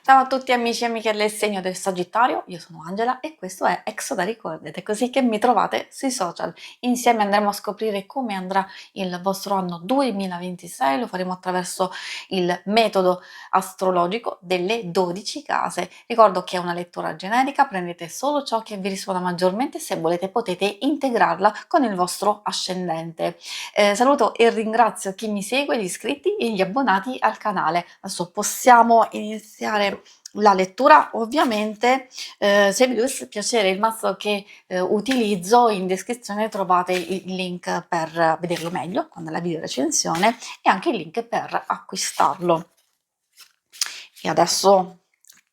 Ciao a tutti amici e amiche del segno del Sagittario, io sono Angela e questo è Exoda Ricordate, così che mi trovate sui social. Insieme andremo a scoprire come andrà il vostro anno 2026, lo faremo attraverso il metodo astrologico delle 12 case. Ricordo che è una lettura generica, prendete solo ciò che vi risuona maggiormente, se volete potete integrarla con il vostro ascendente. Saluto e ringrazio chi mi segue, gli iscritti e gli abbonati al canale. Adesso possiamo iniziare la lettura. Ovviamente se vi dovesse piacere il mazzo che utilizzo, in descrizione trovate il link per vederlo meglio con la video recensione e anche il link per acquistarlo. E adesso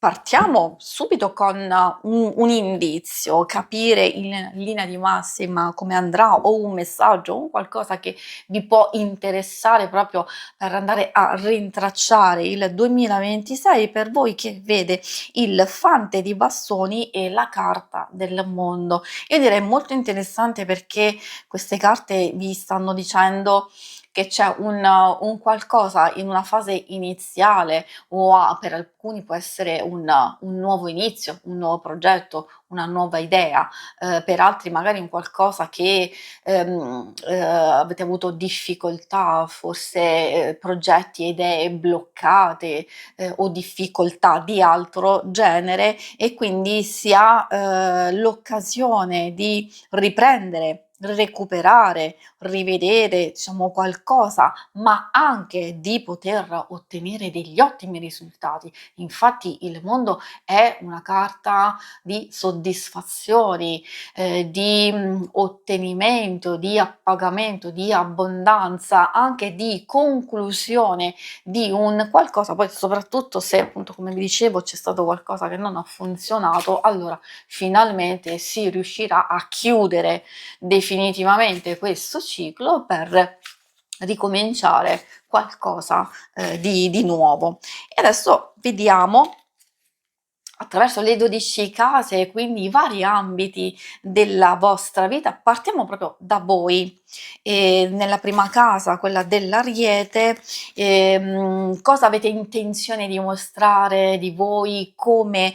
partiamo subito con un indizio, capire in linea di massima come andrà, o un messaggio, o un qualcosa che vi può interessare proprio per andare a rintracciare il 2026 per voi, che vede il fante di bastoni e la carta del mondo. Io direi molto interessante, perché queste carte vi stanno dicendo che c'è un qualcosa in una fase iniziale, o per alcuni può essere un nuovo inizio, un nuovo progetto, una nuova idea, per altri magari un qualcosa che avete avuto difficoltà, forse progetti e idee bloccate, o difficoltà di altro genere, e quindi si ha l'occasione di riprendere, recuperare, rivedere, diciamo, qualcosa, ma anche di poter ottenere degli ottimi risultati. Infatti il mondo è una carta di soddisfazioni, di ottenimento, di appagamento, di abbondanza, anche di conclusione di un qualcosa. Poi soprattutto se, appunto, come vi dicevo, c'è stato qualcosa che non ha funzionato, allora finalmente si riuscirà a chiudere definitivamente questo ciclo per ricominciare qualcosa di nuovo. E adesso vediamo attraverso le 12 case, quindi i vari ambiti della vostra vita. Partiamo proprio da voi. Nella prima casa, quella dell'Ariete, cosa avete intenzione di mostrare di voi, come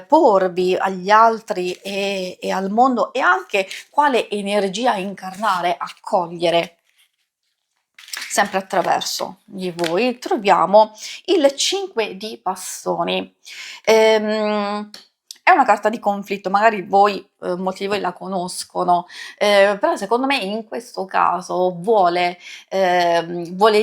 porvi agli altri e al mondo, e anche quale energia incarnare, accogliere. Sempre attraverso di voi troviamo il 5 di bastoni. È una carta di conflitto, magari voi, molti di voi la conoscono, però secondo me in questo caso vuole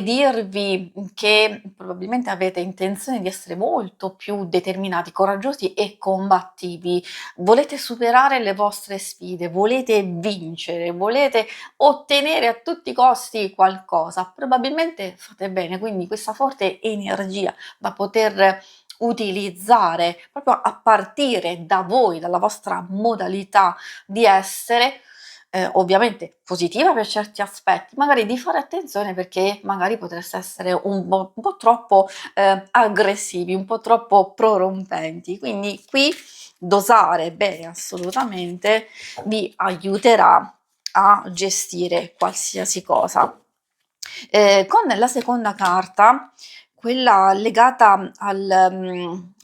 dirvi che probabilmente avete intenzione di essere molto più determinati, coraggiosi e combattivi. Volete superare le vostre sfide, volete vincere, volete ottenere a tutti i costi qualcosa. Probabilmente fate bene, quindi questa forte energia da poter utilizzare proprio a partire da voi, dalla vostra modalità di essere, ovviamente positiva per certi aspetti, magari di fare attenzione, perché magari potreste essere un po' troppo aggressivi, un po' troppo prorompenti. Quindi qui dosare bene assolutamente vi aiuterà a gestire qualsiasi cosa. Con la seconda carta, quella legata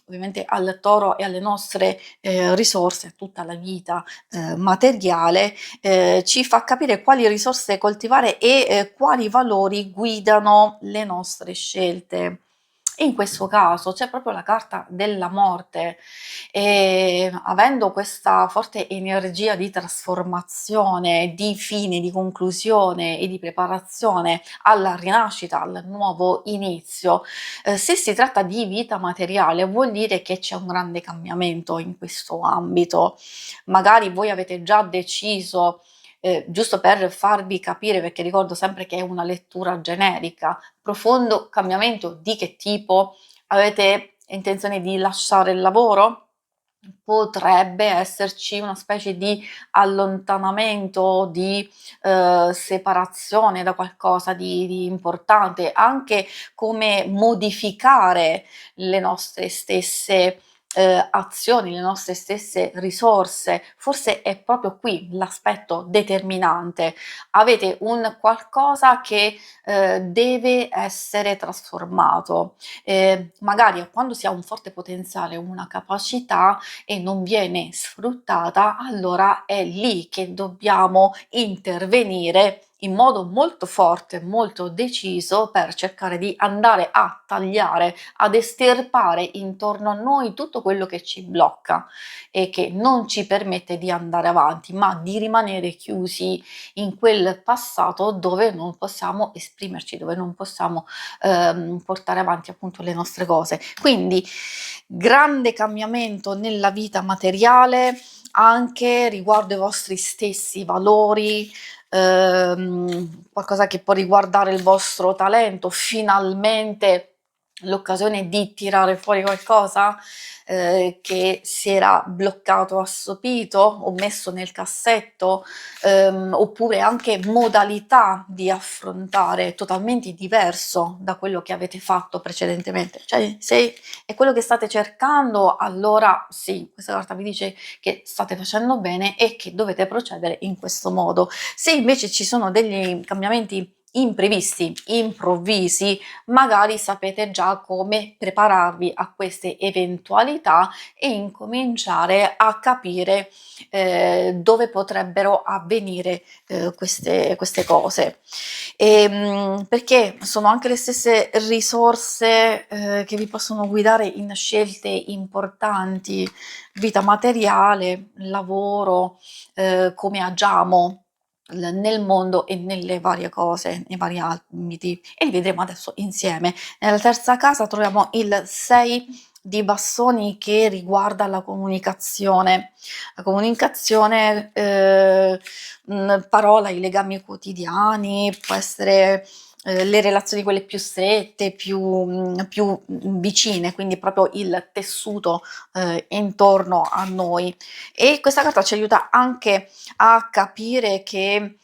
ovviamente al toro e alle nostre risorse, a tutta la vita materiale, ci fa capire quali risorse coltivare e quali valori guidano le nostre scelte. In questo caso c'è proprio la carta della morte, e avendo questa forte energia di trasformazione, di fine, di conclusione e di preparazione alla rinascita, al nuovo inizio, se si tratta di vita materiale vuol dire che c'è un grande cambiamento in questo ambito. Magari voi avete già deciso, giusto per farvi capire, perché ricordo sempre che è una lettura generica, profondo cambiamento di che tipo? Avete intenzione di lasciare il lavoro? Potrebbe esserci una specie di allontanamento, di separazione da qualcosa di importante, anche come modificare le nostre stesse azioni, le nostre stesse risorse. Forse è proprio qui l'aspetto determinante. Avete un qualcosa che deve essere trasformato. Magari quando si ha un forte potenziale, una capacità e non viene sfruttata, allora è lì che dobbiamo intervenire in modo molto forte, molto deciso per cercare di andare a tagliare, ad estirpare intorno a noi tutto quello che ci blocca e che non ci permette di andare avanti, ma di rimanere chiusi in quel passato dove non possiamo esprimerci, dove non possiamo portare avanti appunto le nostre cose. Quindi grande cambiamento nella vita materiale anche riguardo i vostri stessi valori, qualcosa che può riguardare il vostro talento, finalmente l'occasione di tirare fuori qualcosa che si era bloccato, assopito o messo nel cassetto, oppure anche modalità di affrontare totalmente diverso da quello che avete fatto precedentemente. Cioè, se è quello che state cercando, allora sì, questa carta vi dice che state facendo bene e che dovete procedere in questo modo. Se invece ci sono degli cambiamenti imprevisti, improvvisi, magari sapete già come prepararvi a queste eventualità e incominciare a capire dove potrebbero avvenire queste cose. Perché sono anche le stesse risorse che vi possono guidare in scelte importanti, vita materiale, lavoro, come agiamo nel mondo e nelle varie cose, nei vari ambiti e li vedremo adesso insieme. Nella terza casa troviamo il 6 di bastoni che riguarda la comunicazione. La comunicazione, parola, i legami quotidiani, può essere le relazioni quelle più strette, più vicine, quindi proprio il tessuto intorno a noi. E questa carta ci aiuta anche a capire che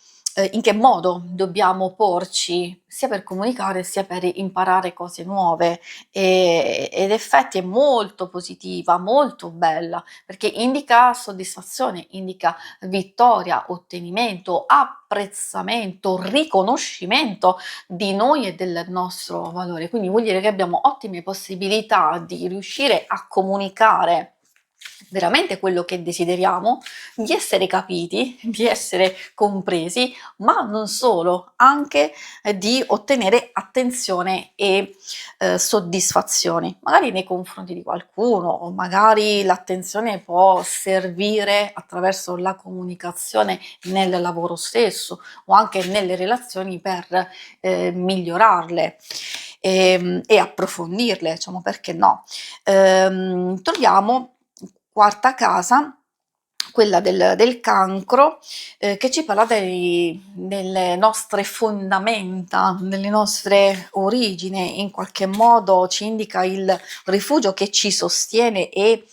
in che modo dobbiamo porci sia per comunicare sia per imparare cose nuove ed effetti è molto positiva, molto bella perché indica soddisfazione, indica vittoria, ottenimento, apprezzamento, riconoscimento di noi e del nostro valore. Quindi vuol dire che abbiamo ottime possibilità di riuscire a comunicare veramente quello che desideriamo, di essere capiti, di essere compresi, ma non solo, anche di ottenere attenzione e soddisfazioni, magari nei confronti di qualcuno, o magari l'attenzione può servire attraverso la comunicazione nel lavoro stesso o anche nelle relazioni per migliorarle e approfondirle, diciamo perché no. Troviamo quarta casa, quella del cancro, che ci parla delle nostre fondamenta, delle nostre origini, in qualche modo ci indica il rifugio che ci sostiene e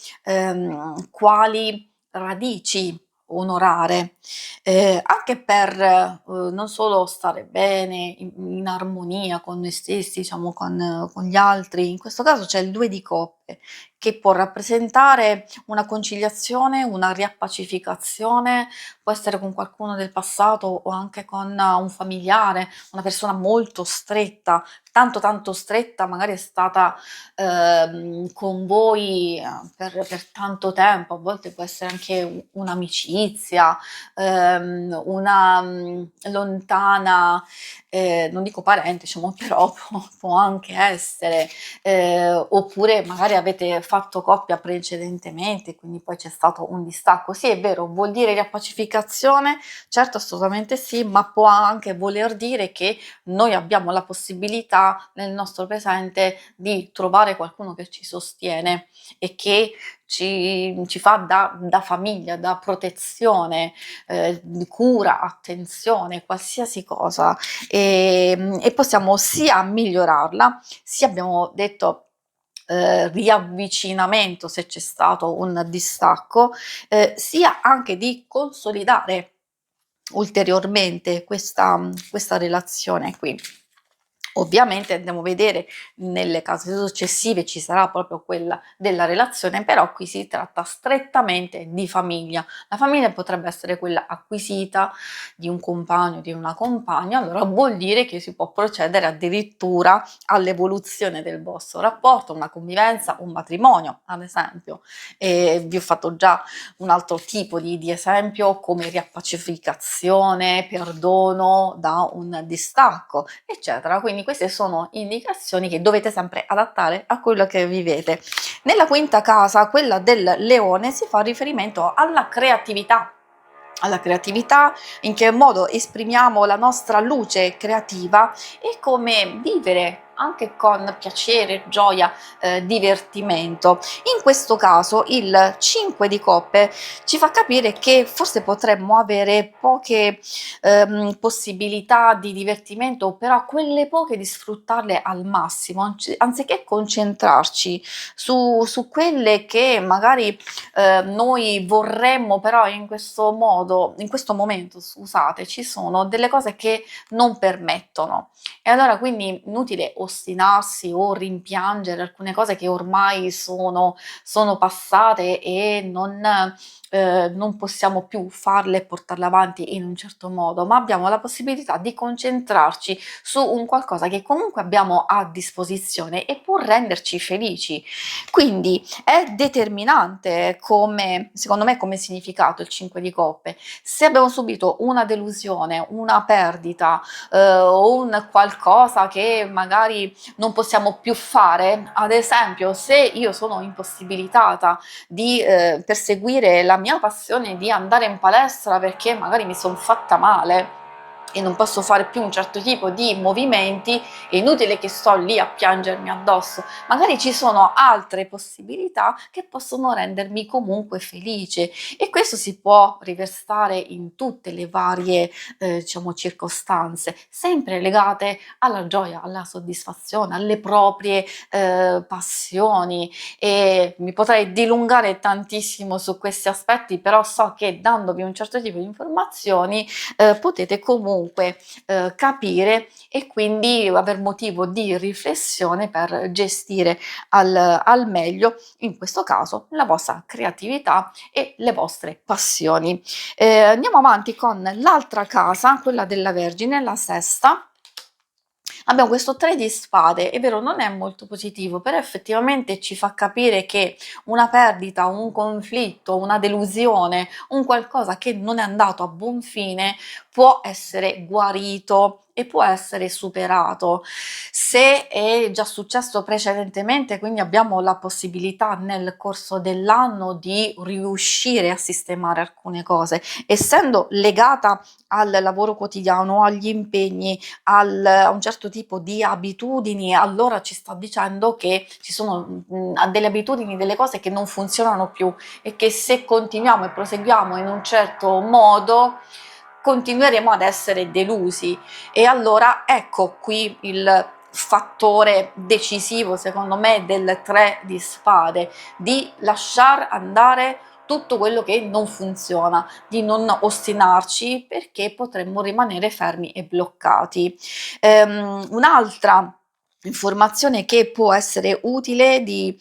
quali radici onorare, anche per non solo stare bene, in armonia con noi stessi, diciamo con gli altri. In questo caso c'è il 2 di coppe, che può rappresentare una conciliazione, una riappacificazione, può essere con qualcuno del passato o anche con un familiare, una persona molto stretta, tanto stretta, magari è stata con voi per tanto tempo, a volte può essere anche un'amicizia, una lontana, non dico parente, diciamo, però può anche essere, oppure magari avete fatto coppia precedentemente, quindi poi c'è stato un distacco. Sì, è vero, vuol dire riappacificazione, certo, assolutamente sì, ma può anche voler dire che noi abbiamo la possibilità nel nostro presente di trovare qualcuno che ci sostiene e che ci fa da famiglia, da protezione, cura, attenzione, qualsiasi cosa e possiamo sia migliorarla, sia abbiamo detto riavvicinamento se c'è stato un distacco, sia anche di consolidare ulteriormente questa relazione qui. Ovviamente andremo a vedere nelle case successive ci sarà proprio quella della relazione, però qui si tratta strettamente di famiglia. La famiglia potrebbe essere quella acquisita di un compagno, di una compagna, allora vuol dire che si può procedere addirittura all'evoluzione del vostro rapporto, una convivenza, un matrimonio, ad esempio. E vi ho fatto già un altro tipo di esempio come riappacificazione, perdono da un distacco, eccetera. Quindi queste sono indicazioni che dovete sempre adattare a quello che vivete. Nella quinta casa, quella del leone, si fa riferimento alla creatività, in che modo esprimiamo la nostra luce creativa e come vivere anche con piacere, gioia, divertimento. In questo caso il 5 di coppe ci fa capire che forse potremmo avere poche possibilità di divertimento, però quelle poche di sfruttarle al massimo, anziché concentrarci su quelle che magari noi vorremmo, però in questo modo, in questo momento, scusate, ci sono delle cose che non permettono. E allora quindi inutile ostinarsi o rimpiangere alcune cose che ormai sono passate e non possiamo più farle e portarle avanti in un certo modo, ma abbiamo la possibilità di concentrarci su un qualcosa che comunque abbiamo a disposizione e può renderci felici. Quindi è determinante come, secondo me, come significato il 5 di coppe. Se abbiamo subito una delusione, una perdita, o un qualcosa che magari non possiamo più fare, ad esempio, se io sono impossibilitata di perseguire la mia passione di andare in palestra perché magari mi sono fatta male e non posso fare più un certo tipo di movimenti, è inutile che sto lì a piangermi addosso. Magari ci sono altre possibilità che possono rendermi comunque felice e questo si può riversare in tutte le varie diciamo circostanze, sempre legate alla gioia, alla soddisfazione, alle proprie passioni, e mi potrei dilungare tantissimo su questi aspetti, però so che dandovi un certo tipo di informazioni potete comunque capire e quindi aver motivo di riflessione per gestire al meglio, in questo caso, la vostra creatività e le vostre passioni. Andiamo avanti con l'altra casa, quella della Vergine, la sesta. Abbiamo questo 3 di spade, è vero, non è molto positivo, però effettivamente ci fa capire che una perdita, un conflitto, una delusione, un qualcosa che non è andato a buon fine può essere guarito e può essere superato. Se è già successo precedentemente, quindi abbiamo la possibilità nel corso dell'anno di riuscire a sistemare alcune cose, essendo legata al lavoro quotidiano, agli impegni, a un certo tipo di abitudini, allora ci sta dicendo che ci sono delle abitudini, delle cose che non funzionano più e che se continuiamo e proseguiamo in un certo modo continueremo ad essere delusi. E allora ecco qui il fattore decisivo secondo me del 3 di spade, di lasciar andare tutto quello che non funziona, di non ostinarci perché potremmo rimanere fermi e bloccati. Un'altra informazione che può essere utile di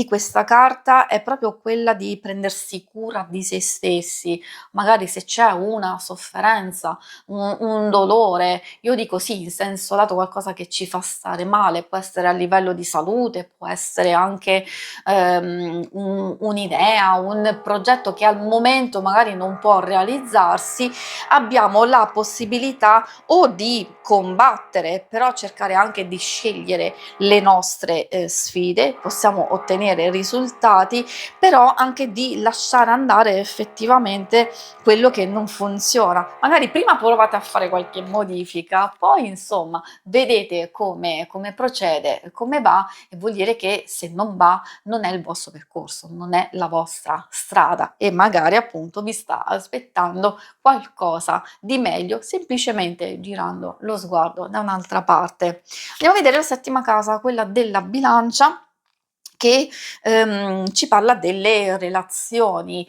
questa carta è proprio quella di prendersi cura di se stessi. Magari se c'è una sofferenza, un dolore, io dico sì, in senso lato qualcosa che ci fa stare male, può essere a livello di salute, può essere anche un'idea, un progetto che al momento magari non può realizzarsi, abbiamo la possibilità o di combattere, però cercare anche di scegliere le nostre sfide, possiamo ottenere risultati, però anche di lasciare andare effettivamente quello che non funziona. Magari prima provate a fare qualche modifica, poi insomma vedete come procede, come va, e vuol dire che se non va non è il vostro percorso, non è la vostra strada e magari appunto vi sta aspettando qualcosa di meglio semplicemente girando lo sguardo da un'altra parte. Andiamo a vedere la settima casa, quella della bilancia. che ci parla delle relazioni,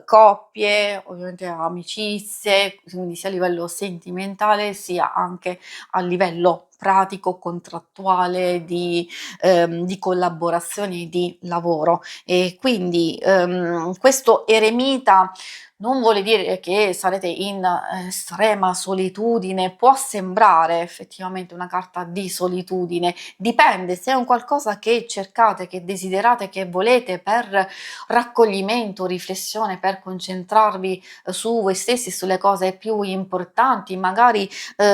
coppie, ovviamente amicizie, quindi sia a livello sentimentale sia anche a livello pratico, contrattuale, di collaborazioni, di lavoro. E quindi questo eremita non vuole dire che sarete in estrema solitudine, può sembrare effettivamente una carta di solitudine, dipende se è un qualcosa che cercate, che desiderate, che volete per raccoglimento, riflessione, per concentrarvi su voi stessi, sulle cose più importanti, magari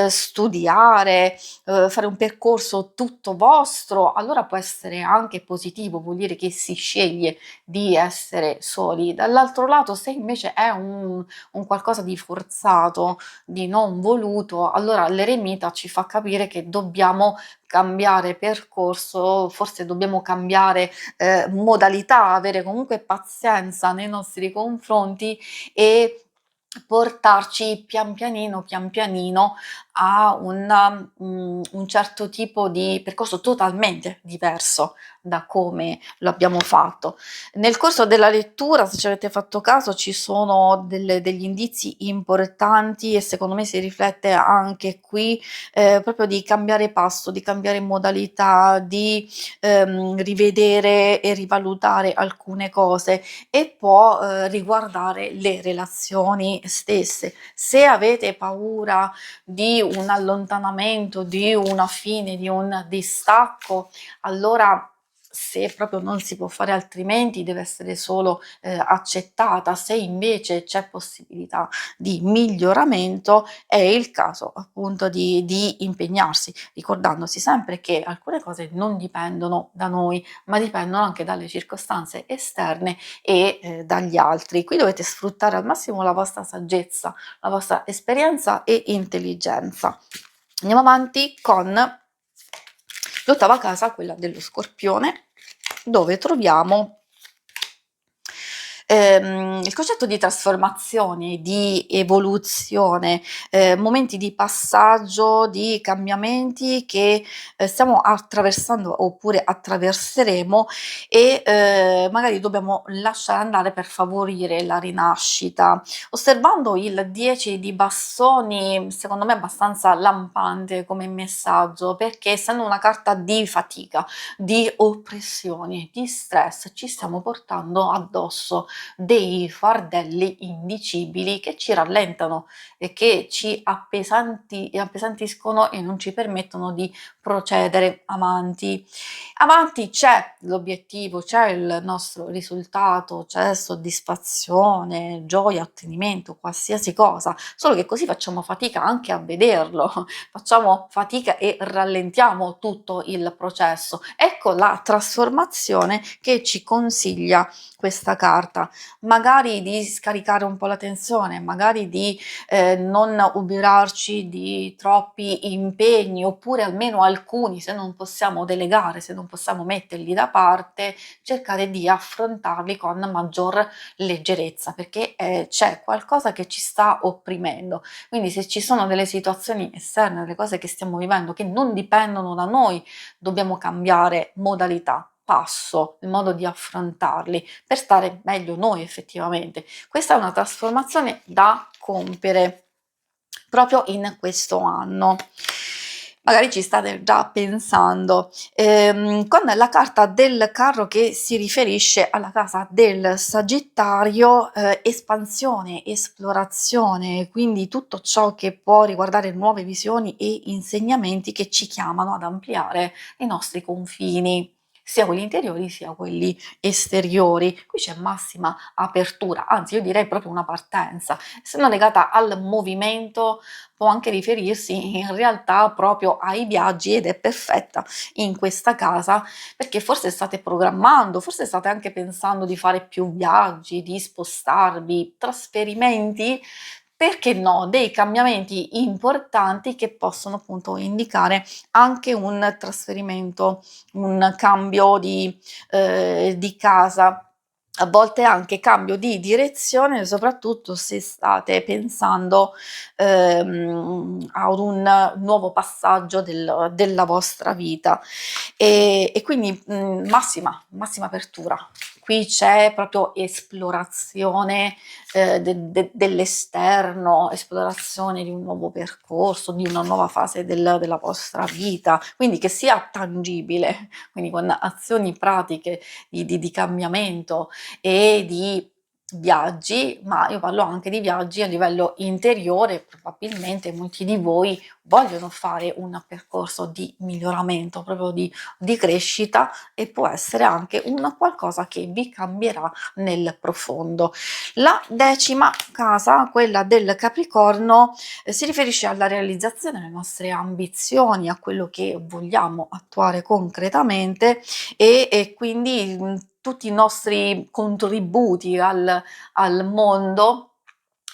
studiare, fare un percorso tutto vostro, allora può essere anche positivo, vuol dire che si sceglie di essere soli. Dall'altro lato, se invece è un qualcosa di forzato, di non voluto, allora l'eremita ci fa capire che dobbiamo cambiare percorso, forse dobbiamo cambiare modalità, avere comunque pazienza nei nostri confronti e portarci pian pianino a un certo tipo di percorso totalmente diverso da come lo abbiamo fatto. Nel corso della lettura, se ci avete fatto caso, ci sono degli indizi importanti e secondo me si riflette anche qui proprio di cambiare passo, di cambiare modalità, di rivedere e rivalutare alcune cose e può riguardare le relazioni stesse. Se avete paura di un allontanamento, di una fine, di un distacco, allora se proprio non si può fare altrimenti deve essere solo accettata, se invece c'è possibilità di miglioramento è il caso appunto di impegnarsi, ricordandosi sempre che alcune cose non dipendono da noi, ma dipendono anche dalle circostanze esterne e dagli altri. Qui dovete sfruttare al massimo la vostra saggezza, la vostra esperienza e intelligenza. Andiamo avanti con l'ottava casa, quella dello Scorpione, dove troviamo il concetto di trasformazione, di evoluzione, momenti di passaggio, di cambiamenti che stiamo attraversando oppure attraverseremo e magari dobbiamo lasciare andare per favorire la rinascita. Osservando il 10 di bastoni, secondo me è abbastanza lampante come messaggio, perché essendo una carta di fatica, di oppressioni, di stress, ci stiamo portando addosso dei fardelli indicibili che ci rallentano e che ci appesantiscono e non ci permettono di procedere avanti. Avanti c'è l'obiettivo, c'è il nostro risultato, c'è soddisfazione, gioia, ottenimento, qualsiasi cosa, solo che così facciamo fatica anche a vederlo, facciamo fatica e rallentiamo tutto il processo. Ecco la trasformazione che ci consiglia questa carta, magari di scaricare un po' la tensione, magari di non uberarci di troppi impegni, oppure almeno alcuni, se non possiamo delegare, se non possiamo metterli da parte, cercare di affrontarli con maggior leggerezza, perché c'è qualcosa che ci sta opprimendo. Quindi se ci sono delle situazioni esterne, delle cose che stiamo vivendo che non dipendono da noi, dobbiamo cambiare modalità, passo, il modo di affrontarli per stare meglio noi effettivamente. Questa è una trasformazione da compiere proprio in questo anno. Magari ci state già pensando, con la carta del carro che si riferisce alla casa del Sagittario, espansione, esplorazione, quindi tutto ciò che può riguardare nuove visioni e insegnamenti che ci chiamano ad ampliare i nostri confini, sia quelli interiori sia quelli esteriori. Qui c'è massima apertura, anzi io direi proprio una partenza, essendo legata al movimento può anche riferirsi in realtà proprio ai viaggi ed è perfetta in questa casa perché forse state programmando, forse state anche pensando di fare più viaggi, di spostarvi, trasferimenti, perché no, dei cambiamenti importanti che possono appunto indicare anche un trasferimento, un cambio di casa. a volte anche cambio di direzione, soprattutto se state pensando ad un nuovo passaggio della vostra vita. E quindi massima apertura. Qui c'è proprio esplorazione dell'esterno, esplorazione di un nuovo percorso, di una nuova fase della vostra vita, quindi che sia tangibile, quindi con azioni pratiche di cambiamento e di viaggi, ma io parlo anche di viaggi a livello interiore. Probabilmente molti di voi vogliono fare un percorso di miglioramento, proprio di crescita, e può essere anche un qualcosa che vi cambierà nel profondo. La 10ª casa, quella del Capricorno, si riferisce alla realizzazione delle nostre ambizioni, a quello che vogliamo attuare concretamente e quindi tutti i nostri contributi al mondo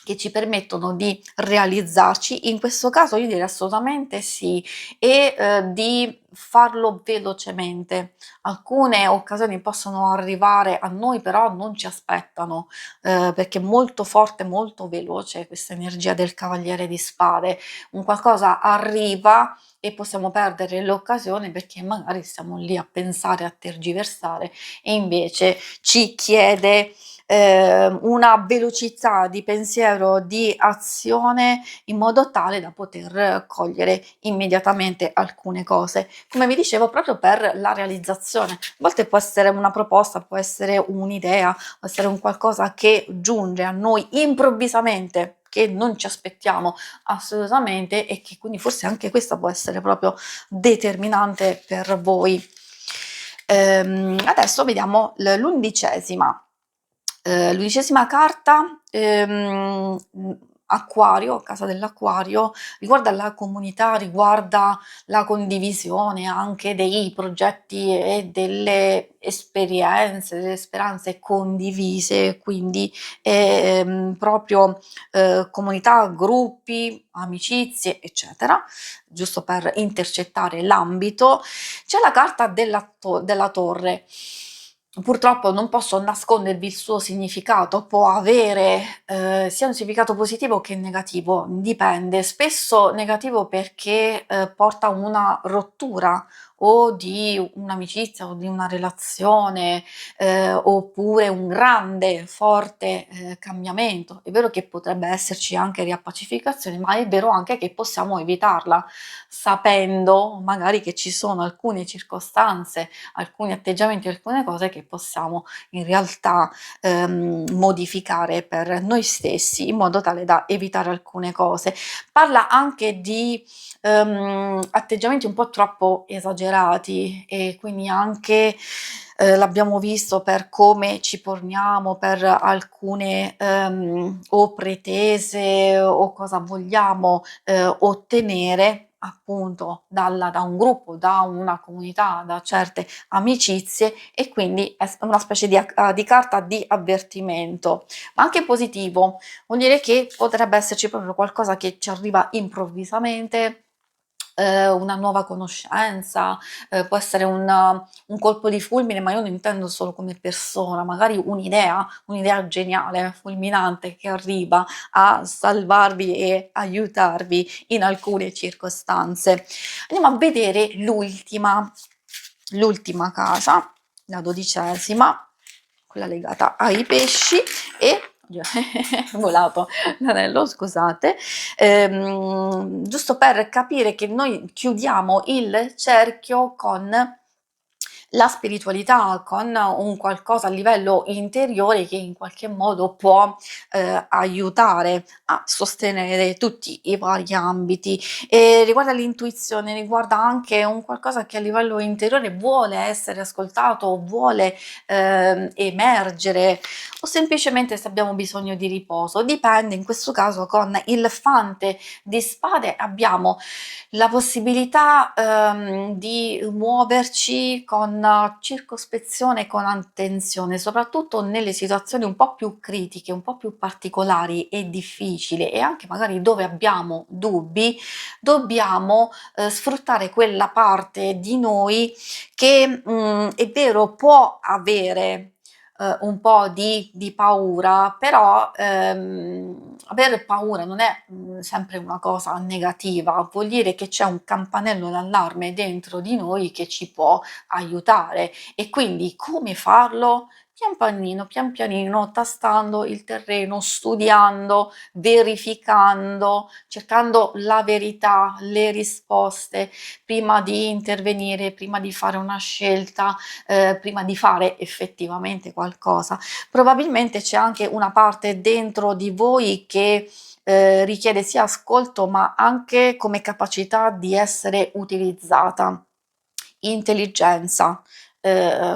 che ci permettono di realizzarci. In questo caso io direi assolutamente sì, e di farlo velocemente. Alcune occasioni possono arrivare a noi, però non ci aspettano, perché è molto forte, molto veloce questa energia del Cavaliere di Spade. Un qualcosa arriva e possiamo perdere l'occasione perché magari stiamo lì a pensare, a tergiversare, e invece ci chiede una velocità di pensiero, di azione, in modo tale da poter cogliere immediatamente alcune cose. Come vi dicevo, proprio per la realizzazione. A volte può essere una proposta, può essere un'idea, può essere un qualcosa che giunge a noi improvvisamente, che non ci aspettiamo assolutamente, e che quindi forse anche questa può essere proprio determinante per voi. Adesso vediamo l'11ª. L'11ª carta, Acquario, casa dell'Acquario, riguarda la comunità, riguarda la condivisione anche dei progetti e delle esperienze, delle speranze condivise, quindi proprio comunità, gruppi, amicizie, eccetera, giusto per intercettare l'ambito. C'è la carta della Torre. Purtroppo non posso nascondervi il suo significato, può avere sia un significato positivo che negativo, dipende. Spesso negativo perché porta a una rottura o di un'amicizia o di una relazione, oppure un grande, forte cambiamento. È vero che potrebbe esserci anche riappacificazione, ma è vero anche che possiamo evitarla, sapendo magari che ci sono alcune circostanze, alcuni atteggiamenti, alcune cose che possiamo in realtà modificare per noi stessi, in modo tale da evitare alcune cose. Parla anche di atteggiamenti un po' troppo esagerati, e quindi anche l'abbiamo visto per come ci porniamo, per alcune o pretese o cosa vogliamo ottenere appunto da un gruppo, da una comunità, da certe amicizie, e quindi è una specie di carta di avvertimento, ma anche positivo. Vuol dire che potrebbe esserci proprio qualcosa che ci arriva improvvisamente, una nuova conoscenza, può essere un colpo di fulmine, ma io non intendo solo come persona, magari un'idea geniale, fulminante, che arriva a salvarvi e aiutarvi in alcune circostanze. Andiamo a vedere l'ultima casa, la 12ª, quella legata ai pesci, e oddio, è volato l'anello, scusate, giusto per capire che noi chiudiamo il cerchio con la spiritualità, con un qualcosa a livello interiore che in qualche modo può aiutare a sostenere tutti i vari ambiti. E riguarda l'intuizione, riguarda anche un qualcosa che a livello interiore vuole essere ascoltato, vuole emergere, o semplicemente se abbiamo bisogno di riposo. Dipende. In questo caso con il Fante di Spade abbiamo la possibilità di muoverci con circospezione e con attenzione, soprattutto nelle situazioni un po' più critiche, un po' più particolari e difficili, e anche magari dove abbiamo dubbi, dobbiamo sfruttare quella parte di noi che è vero, può avere un po' di paura, però avere paura non è sempre una cosa negativa, vuol dire che c'è un campanello d'allarme dentro di noi che ci può aiutare. E quindi come farlo? Pian pianino, tastando il terreno, studiando, verificando, cercando la verità, le risposte prima di intervenire, prima di fare una scelta, prima di fare effettivamente qualcosa. Probabilmente c'è anche una parte dentro di voi che richiede sia ascolto ma anche come capacità di essere utilizzata, intelligenza,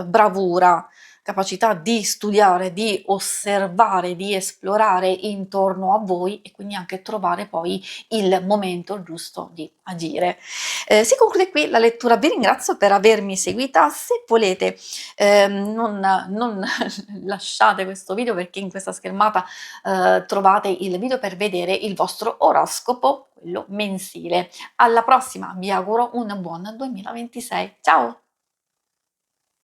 bravura, capacità di studiare, di osservare, di esplorare intorno a voi e quindi anche trovare poi il momento giusto di agire. Si conclude qui la lettura, vi ringrazio per avermi seguita, se volete non lasciate questo video perché in questa schermata trovate il video per vedere il vostro oroscopo, quello mensile. Alla prossima, vi auguro un buon 2026. Ciao!